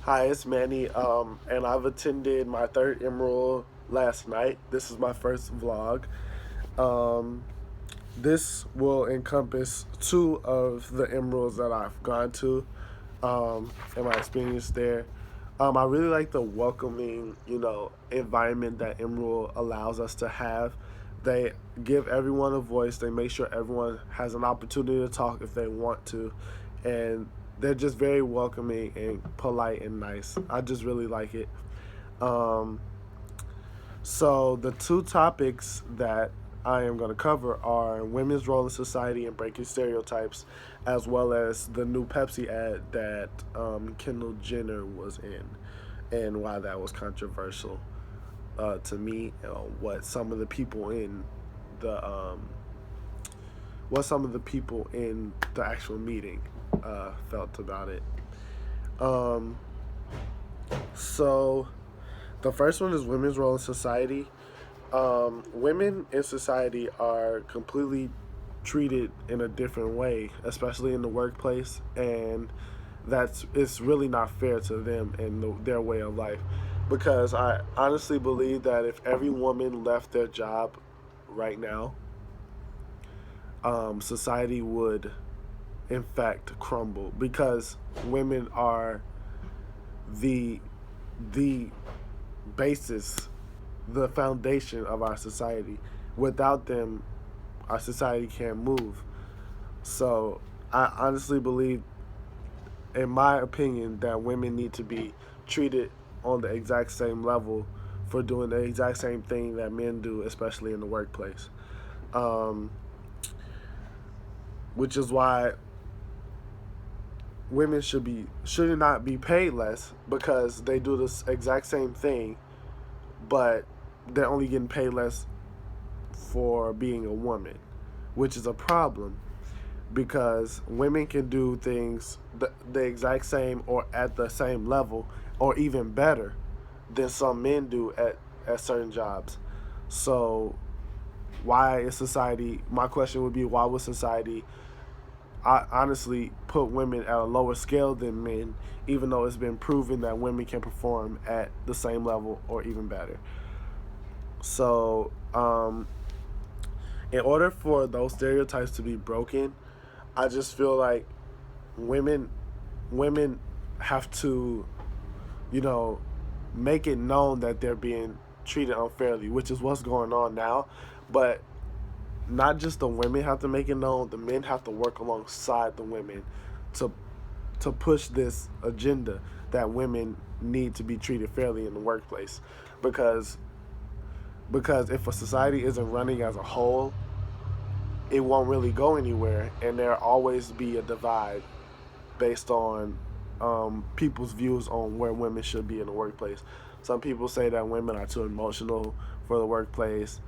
Hi, it's Manny, and I've attended my third Emerald last night. This is my first vlog. Um, this will encompass two of the Emeralds that I've gone to, and my experience there. I really like the welcoming, environment that Emerald allows us to have. They give everyone a voice. They make sure everyone has an opportunity to talk if they want to, and they're just very welcoming and polite and nice. I just really like it. Um, so the two topics that I am going to cover are women's role in society and breaking stereotypes, as well as the new Pepsi ad that Kendall Jenner was in, and why that was controversial to me. What some of the people in the what some of the people in the actual meeting felt about it. Um, so the first one is women's role in society. Women in society are completely treated in a different way, especially in the workplace, and that's it's really not fair to them and their way of life. Because I honestly believe that if every woman left their job right now, society would in fact crumble because women are the the basis, the foundation of our society. Without them, our society can't move. So I honestly believe, in my opinion, that women need to be treated on the exact same level for doing the exact same thing that men do, especially in the workplace. Um, which is why women should not be paid less because they do this exact same thing, but they're only getting paid less for being a woman, which is a problem because women can do things the exact same or at the same level or even better than some men do at certain jobs. So why is society, my question would be, why would society honestly put women at a lower scale than men, even though it's been proven that women can perform at the same level or even better? So, in order for those stereotypes to be broken, I just feel like women women have to, you know, make it known that they're being treated unfairly, which is what's going on now. But not just the women have to make it known, the men have to work alongside the women to push this agenda that women need to be treated fairly in the workplace. Because if a society isn't running as a whole, it won't really go anywhere, and there'll always be a divide based on people's views on where women should be in the workplace. Some people say that women are too emotional for the workplace,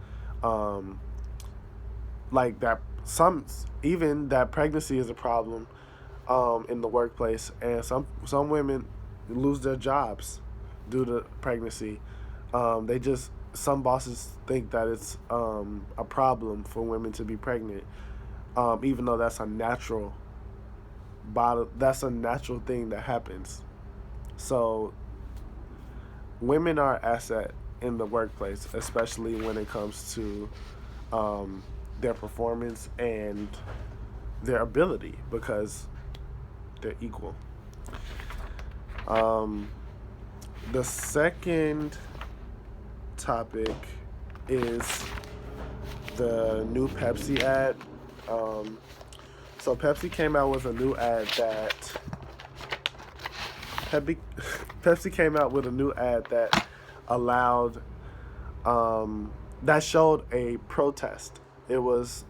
um, like that. Some even that pregnancy is a problem in the workplace, and some women lose their jobs due to pregnancy. They just Some bosses think that it's a problem for women to be pregnant, even though that's a natural thing that happens. So women are an asset in the workplace, especially when it comes to um, their performance and their ability, because they're equal. Um, the second topic is the new Pepsi ad. Um, so Pepsi came out with a new ad that Pepsi, Pepsi came out with a new ad that allowed that showed a protest. It was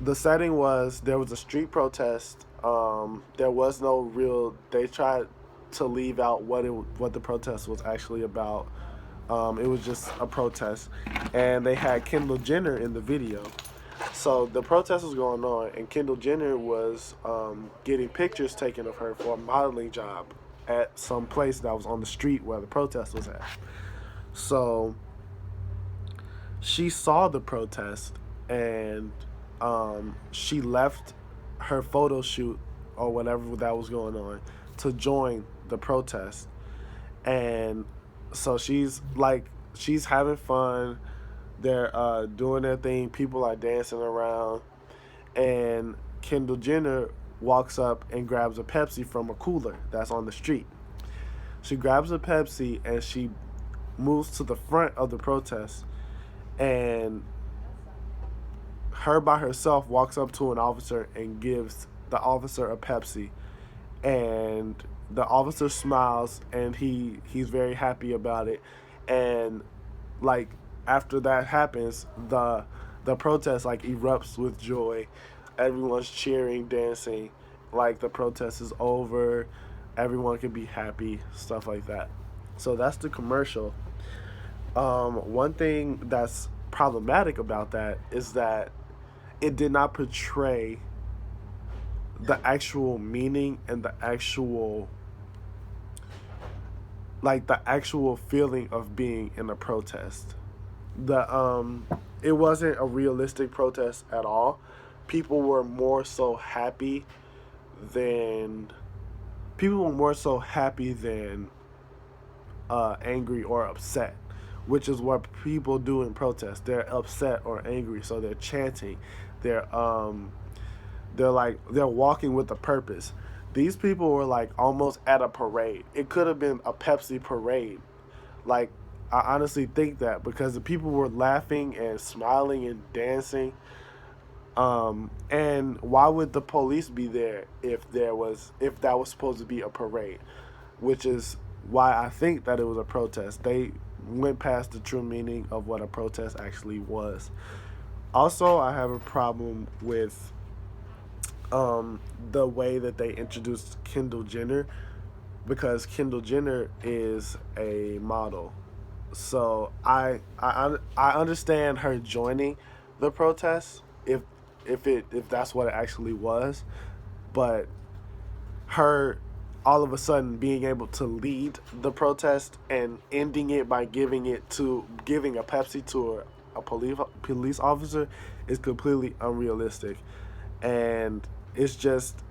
The setting was there was a street protest. There was no real. They tried to leave out what the protest was actually about. It was just a protest, and they had Kendall Jenner in the video. So the protest was going on, and Kendall Jenner was getting pictures taken of her for a modeling job at some place that was on the street where the protest was at. So she saw the protest, and she left her photo shoot or whatever that was going on to join the protest. And so she's having fun. They're doing their thing. People are dancing around, and Kendall Jenner walks up and grabs a Pepsi from a cooler that's on the street. She grabs a Pepsi and she moves to the front of the protest, and her by herself walks up to an officer and gives the officer a Pepsi. And the officer smiles and he's very happy about it. And like after that happens, the protest like erupts with joy. Everyone's cheering, dancing, like the protest is over. Everyone can be happy, stuff like that. So that's the commercial. One thing that's problematic about that is that it did not portray the actual meaning and the actual feeling of being in a protest. The It wasn't a realistic protest at all. People were more so happy than people were more so happy than angry or upset, which is what people do in protests. They're upset or angry, so they're chanting. They're they're walking with a purpose. These people were like almost at a parade. It could have been a Pepsi parade. Like I honestly think that because the people were laughing and smiling and dancing. And why would the police be there if that was supposed to be a parade? Which is why I think that it was a protest. They went past the true meaning of what a protest actually was. Also, I have a problem with the way that they introduced Kendall Jenner, because Kendall Jenner is a model. So I understand her joining the protest if that's what it actually was, but her all of a sudden being able to lead the protest and ending it by giving a Pepsi to a police officer is completely unrealistic. And it's just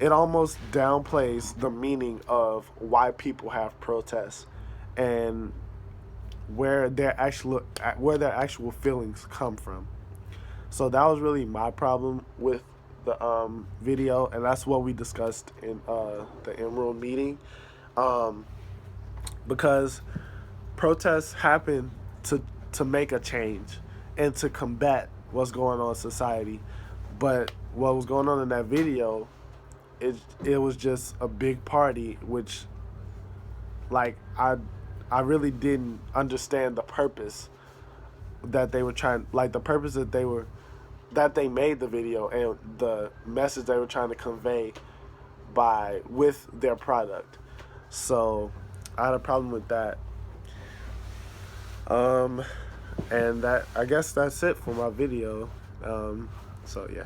it almost downplays the meaning of why people have protests and where their actual feelings come from. So that was really my problem with the video, and that's what we discussed in the Emerald meeting. Um, because protests happen to make a change and to combat what's going on in society. But what was going on in that video, it was just a big party, which like I really didn't understand the purpose that they were trying, like the purpose that they made the video and the message they were trying to convey with their product. So I had a problem with that. And that I guess that's it for my video. So yeah.